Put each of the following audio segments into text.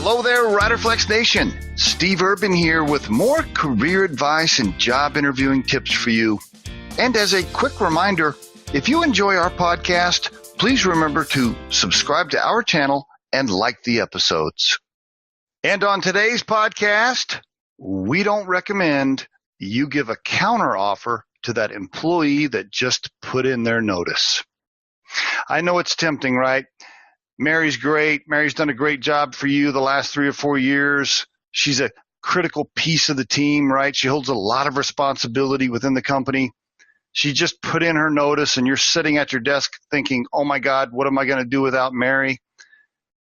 Hello there, Riderflex Nation. Steve Urban here with more career advice and job interviewing tips for you. And as a quick reminder, if you enjoy our podcast, please remember to subscribe to our channel and like the episodes. And on today's podcast, we don't recommend you give a counter offer to that employee that just put in their notice. I know it's tempting, right? Mary's great. Mary's done a great job for you the last 3 or 4 years. She's a critical piece of the team, right? She holds a lot of responsibility within the company. She just put in her notice and you're sitting at your desk thinking, oh my God, what am I going to do without Mary?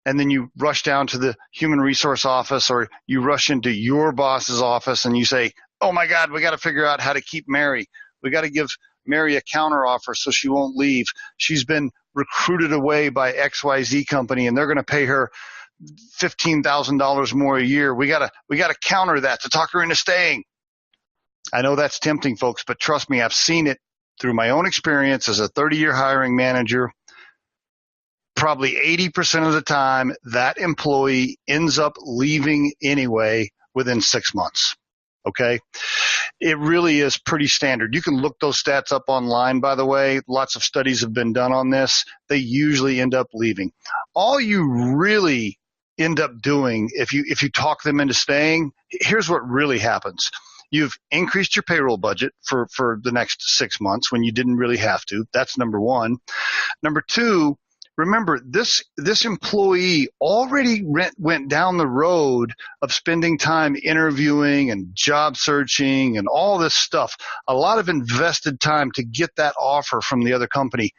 And then you rush down to the human resource office or you rush into your boss's office and you say, oh my God, we got to figure out how to keep Mary. We got to give Mary a counter offer so she won't leave. She's been recruited away by XYZ company and they're going to pay her $15,000 more a year. We got to counter that to talk her into staying. I know that's tempting, folks, but trust me, I've seen it through my own experience as a 30-year hiring manager. Probably 80% of the time, that employee ends up leaving anyway within 6 months. Okay? It really is pretty standard. You can look those stats up online, by the way. Lots of studies have been done on this. They usually end up leaving. All you really end up doing if you talk them into staying, here's what really happens. You've increased your payroll budget for the next 6 months when you didn't really have to. That's number one. Number two, remember, this employee already went down the road of spending time interviewing and job searching and all this stuff, a lot of invested time to get that offer from the other company.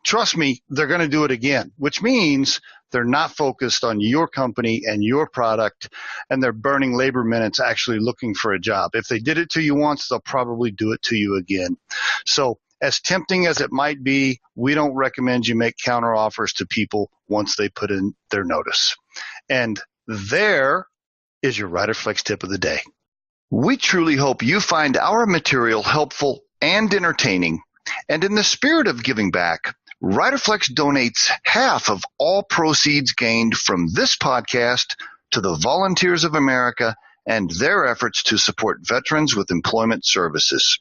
Trust me, they're going to do it again, which means they're not focused on your company and your product, and they're burning labor minutes actually looking for a job. If they did it to you once, they'll probably do it to you again. So as tempting as it might be, we don't recommend you make counter offers to people once they put in their notice. And there is your Riderflex tip of the day. We truly hope you find our material helpful and entertaining. And in the spirit of giving back, Riderflex donates half of all proceeds gained from this podcast to the Volunteers of America and their efforts to support veterans with employment services.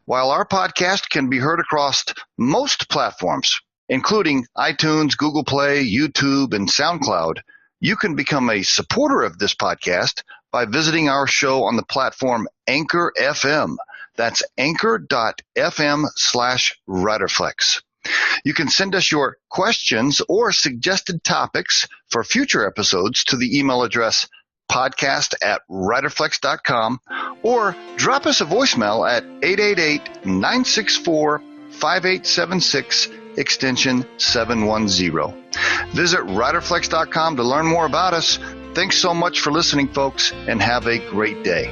While our podcast can be heard across most platforms, including iTunes, Google Play, YouTube, and SoundCloud, you can become a supporter of this podcast by visiting our show on the platform Anchor FM. That's anchor.fm/Riderflex. You can send us your questions or suggested topics for future episodes to the email address podcast@riderflex.com or drop us a voicemail at 888-964-5876 extension 710. Visit riderflex.com to learn more about us. Thanks so much for listening, folks, and have a great day.